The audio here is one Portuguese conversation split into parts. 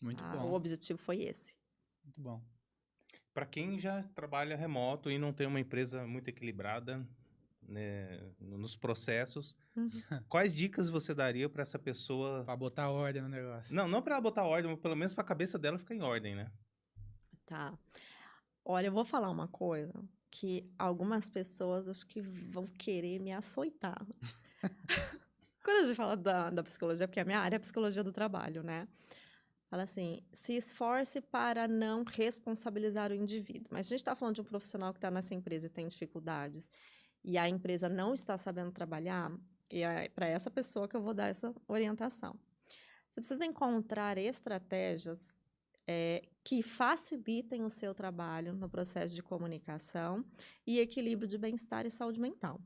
Muito O bom. objetivo foi esse. Muito bom. Para quem já trabalha remoto e não tem uma empresa muito equilibrada, né, nos processos, quais dicas você daria para essa pessoa? Pra botar ordem no negócio. Não para ela botar ordem, mas pelo menos para a cabeça dela ficar em ordem, né? Tá. Olha, eu vou falar uma coisa que algumas pessoas acho que vão querer me açoitar. Quando a gente fala da psicologia, porque a minha área é a psicologia do trabalho, né? Fala assim, se esforce para não responsabilizar o indivíduo. Mas a gente está falando de um profissional que está nessa empresa e tem dificuldades, e a empresa não está sabendo trabalhar, e é para essa pessoa que eu vou dar essa orientação. Você precisa encontrar estratégias que facilitem o seu trabalho no processo de comunicação e equilíbrio de bem-estar e saúde mental.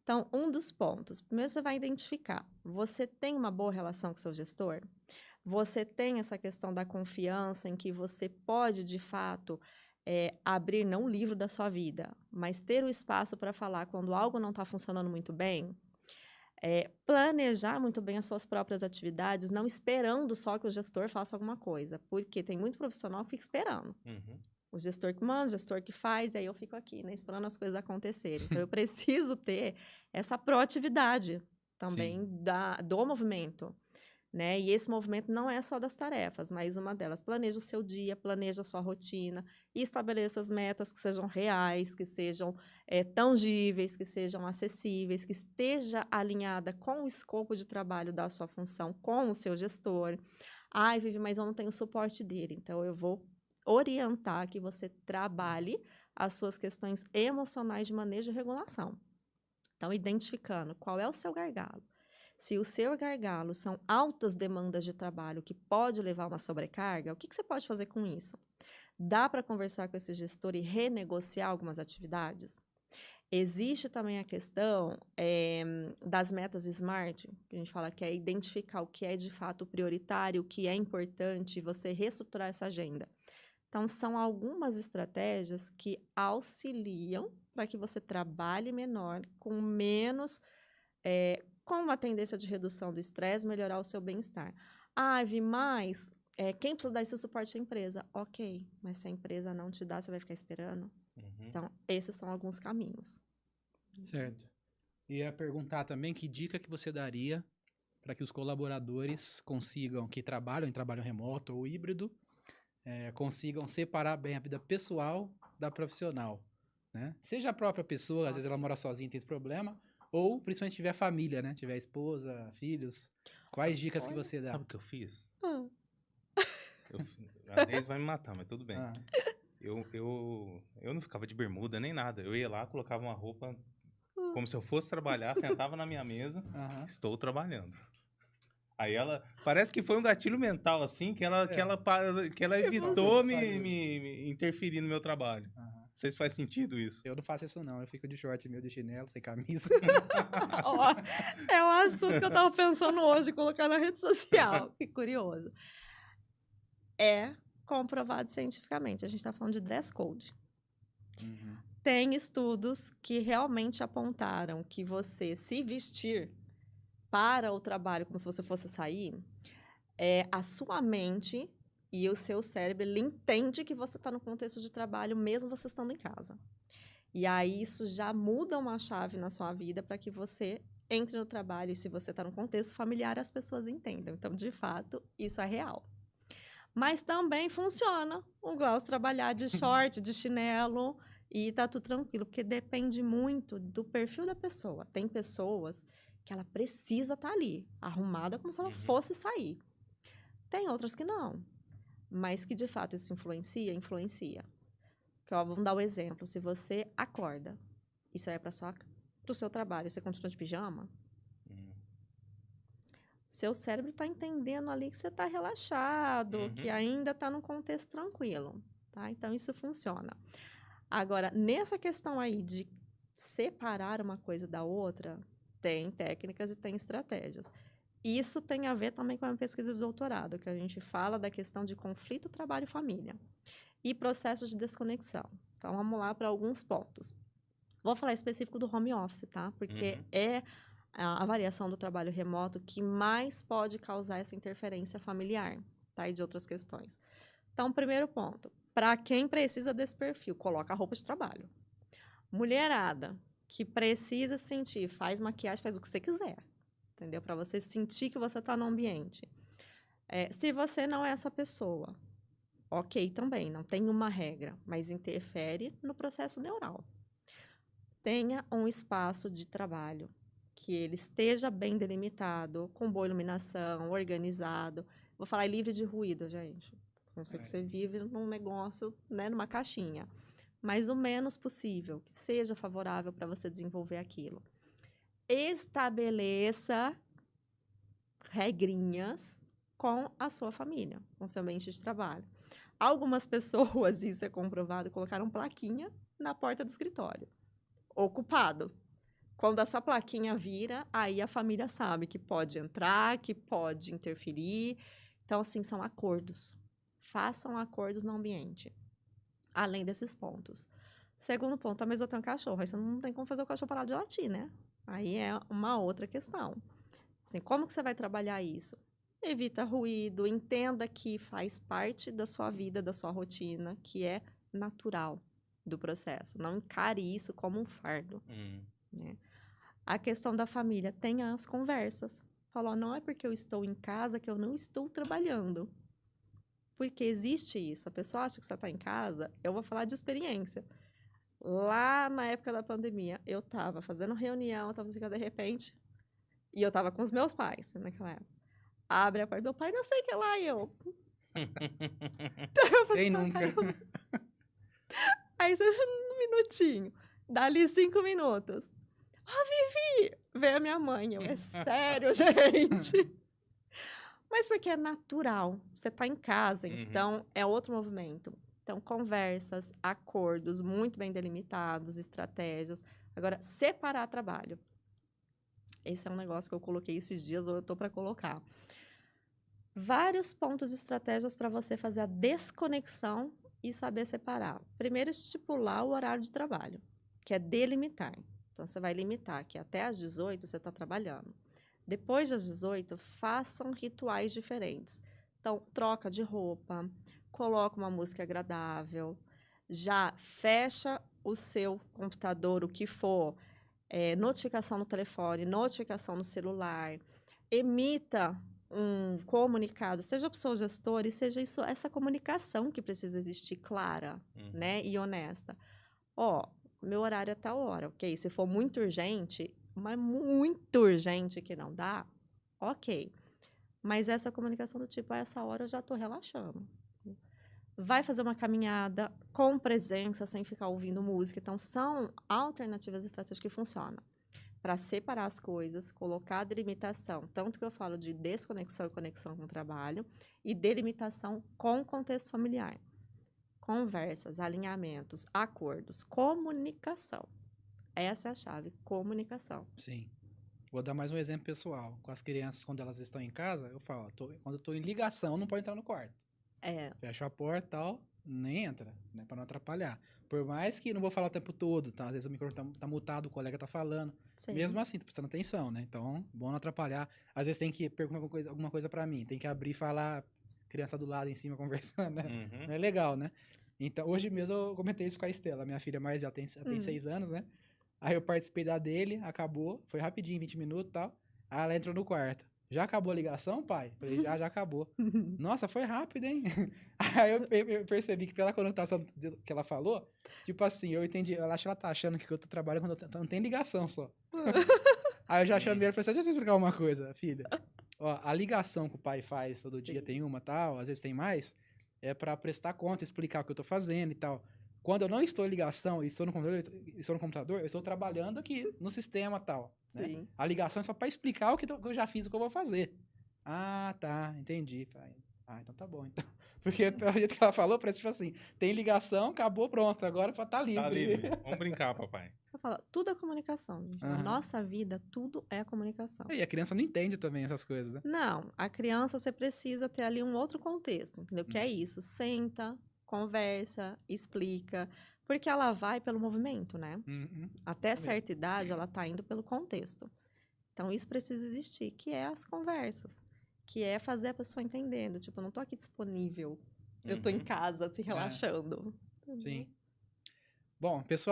Então, um dos pontos, primeiro você vai identificar, você tem uma boa relação com o seu gestor? Você tem essa questão da confiança em que você pode, de fato, abrir não o livro da sua vida, mas ter o espaço para falar quando algo não está funcionando muito bem? Planejar muito bem as suas próprias atividades, não esperando só que o gestor faça alguma coisa, porque tem muito profissional que fica esperando. Uhum. O gestor que manda, o gestor que faz, e aí eu fico aqui, né, esperando as coisas acontecerem. Então, eu preciso ter essa proatividade também do movimento, né? E esse movimento não é só das tarefas, mas uma delas. Planeja o seu dia, planeja a sua rotina, e estabeleça as metas que sejam reais, que sejam tangíveis, que sejam acessíveis, que esteja alinhada com o escopo de trabalho da sua função, com o seu gestor. Ai, Vivi, mas eu não tenho suporte dele, então eu vou orientar que você trabalhe as suas questões emocionais de manejo e regulação. Então, identificando qual é o seu gargalo. Se o seu gargalo são altas demandas de trabalho que pode levar a uma sobrecarga, o que você pode fazer com isso? Dá para conversar com esse gestor e renegociar algumas atividades? Existe também a questão das metas SMART, que a gente fala que é identificar o que é de fato prioritário, o que é importante, você reestruturar essa agenda. Então, são algumas estratégias que auxiliam para que você trabalhe menor, com menos, com uma tendência de redução do estresse, melhorar o seu bem-estar. Ah, Vi, mas quem precisa dar esse suporte à empresa? Ok, mas se a empresa não te dá, você vai ficar esperando? Uhum. Então, esses são alguns caminhos. Certo. E ia perguntar também que dica que você daria para que os colaboradores consigam, que trabalham em trabalho remoto ou híbrido, consigam separar bem a vida pessoal da profissional, né? Seja a própria pessoa, às vezes ela mora sozinha e tem esse problema, ou principalmente tiver família, né? Tiver esposa, filhos. Quais dicas que você dá? Sabe o que eu fiz? A Neis vai me matar, mas tudo bem. Ah, Eu não ficava de bermuda nem nada. Eu ia lá, colocava uma roupa como se eu fosse trabalhar, sentava na minha mesa, aham. estou trabalhando. Aí ela, parece que foi um gatilho mental, assim, que ela evitou me interferir no meu trabalho. Aham. Não sei se faz sentido isso. Eu não faço isso não, eu fico de short meu, de chinelo, sem camisa. Ó, é um assunto que eu estava pensando hoje, colocar na rede social. Que curioso. É comprovado cientificamente. A gente está falando de dress code. Uhum. Tem estudos que realmente apontaram que você se vestir para o trabalho como se você fosse sair, a sua mente e o seu cérebro, ele entende que você está no contexto de trabalho mesmo você estando em casa. E aí isso já muda uma chave na sua vida para que você entre no trabalho e se você está no contexto familiar, as pessoas entendam. Então, de fato, isso é real. Mas também funciona o Glaucio trabalhar de short, de chinelo e tá tudo tranquilo, porque depende muito do perfil da pessoa. Tem pessoas que ela precisa estar ali, arrumada como se ela fosse sair. Tem outras que não, mas que de fato isso influencia, influencia. Que, ó, vamos dar um exemplo. Se você acorda e você vai para o seu trabalho e você continua de pijama, seu cérebro está entendendo ali que você está relaxado, que ainda está num contexto tranquilo, tá? Então, isso funciona. Agora, nessa questão aí de separar uma coisa da outra, tem técnicas e tem estratégias. Isso tem a ver também com a pesquisa de doutorado, que a gente fala da questão de conflito trabalho-família e processos de desconexão. Então, vamos lá para alguns pontos. Vou falar específico do home office, tá? Porque é a variação do trabalho remoto que mais pode causar essa interferência familiar, tá? E de outras questões. Então, primeiro ponto, para quem precisa desse perfil, coloca a roupa de trabalho. Mulherada que precisa sentir, faz maquiagem, faz o que você quiser, entendeu? Para você sentir que você está no ambiente. Se você não é essa pessoa, ok também, não tem uma regra, mas interfere no processo neural. Tenha um espaço de trabalho que ele esteja bem delimitado, com boa iluminação, organizado. Vou falar livre de ruído, gente. Não sei que você vive num negócio, né, numa caixinha. Mas o menos possível, que seja favorável para você desenvolver aquilo. Estabeleça regrinhas com a sua família, com seu ambiente de trabalho. Algumas pessoas, isso é comprovado, colocaram plaquinha na porta do escritório. Ocupado. Quando essa plaquinha vira, aí a família sabe que pode entrar, que pode interferir. Então, assim, são acordos. Façam acordos no ambiente. Além desses pontos. Segundo ponto, mas eu tenho um cachorro. Aí você não tem como fazer o cachorro parar de latir, né? Aí é uma outra questão. Assim, como que você vai trabalhar isso? Evita ruído, entenda que faz parte da sua vida, da sua rotina, que é natural do processo. Não encare isso como um fardo. Né? A questão da família, tenha as conversas. Falou, não é porque eu estou em casa que eu não estou trabalhando. Porque existe isso. A pessoa acha que você está em casa, eu vou falar de experiência. Lá na época da pandemia, eu estava fazendo reunião, estava assim, de repente, e eu estava com os meus pais naquela época. Abre a porta, meu pai não sei o que lá, e eu... Quem nunca? Aí, um minutinho, dali 5 minutos. Vivi! Veio a minha mãe, é sério, gente? Mas porque é natural, você está em casa, então é outro movimento. Então, conversas, acordos muito bem delimitados, estratégias. Agora, separar trabalho. Esse é um negócio que eu coloquei esses dias, ou eu estou para colocar. Vários pontos e estratégias para você fazer a desconexão e saber separar. Primeiro, estipular o horário de trabalho, que é delimitar. Então, você vai limitar que até às 18 você está trabalhando. Depois das 18, façam rituais diferentes. Então, troca de roupa, coloca uma música agradável, já fecha o seu computador, o que for, notificação no telefone, notificação no celular, emita um comunicado, seja para o seu gestor, e seja isso, essa comunicação que precisa existir clara, né, e honesta. Meu horário é tal hora, ok? Se for muito urgente, mas muito urgente que não dá, ok. Mas essa comunicação do tipo, a essa hora eu já estou relaxando. Vai fazer uma caminhada com presença, sem ficar ouvindo música. Então, são alternativas estratégicas que funcionam. Para separar as coisas, colocar a delimitação, tanto que eu falo de desconexão e conexão com o trabalho, e delimitação com o contexto familiar. Conversas, alinhamentos, acordos, comunicação. Essa é a chave, comunicação. Sim. Vou dar mais um exemplo pessoal. Com as crianças, quando elas estão em casa, eu falo, quando eu tô em ligação, não pode entrar no quarto. Fecha a porta e tal, nem entra, né? Pra não atrapalhar. Por mais que não vou falar o tempo todo, tá? Às vezes o microfone tá mutado, o colega tá falando. Sim. Mesmo assim, tô prestando atenção, né? Então, bom não atrapalhar. Às vezes tem que perguntar alguma coisa pra mim. Tem que abrir e falar, criança do lado em cima conversando, né? Não é legal, né? Então, hoje mesmo eu comentei isso com a Estela, minha filha mais, ela tem 6 anos, né? Aí eu participei da dele, acabou, foi rapidinho, 20 minutos e tal. Aí ela entrou no quarto. Já acabou a ligação, pai? Falei, já acabou. Nossa, foi rápido, hein? Aí eu percebi que pela conotação que ela falou, tipo assim, eu entendi, eu acho que ela tá achando que eu tô trabalhando quando não tem ligação só. Aí eu já chamei ela e falei, deixa eu te explicar uma coisa, filha. Ó, a ligação que o pai faz todo dia, tem uma tal, às vezes tem mais, é pra prestar conta, explicar o que eu tô fazendo e tal. Quando eu não estou em ligação e estou no computador, eu estou trabalhando aqui no sistema e tal. Né? A ligação é só para explicar o que eu já fiz, o que eu vou fazer. Ah, tá, entendi. Ah, então tá bom. Então. Porque pelo jeito que ela falou, parece tipo assim, tem ligação, acabou, pronto, agora tá livre. Tá livre. Vamos brincar, papai. Eu falo, tudo é comunicação. Gente. Na nossa vida, tudo é comunicação. E a criança não entende também essas coisas, né? Não, a criança você precisa ter ali um outro contexto, entendeu? Que é isso, senta, conversa, explica, porque ela vai pelo movimento, né? Até certa idade, ela tá indo pelo contexto. Então, isso precisa existir, que é as conversas, que é fazer a pessoa entendendo. Tipo, eu não tô aqui disponível. Eu tô em casa, se relaxando. Sim. Bom, pessoal.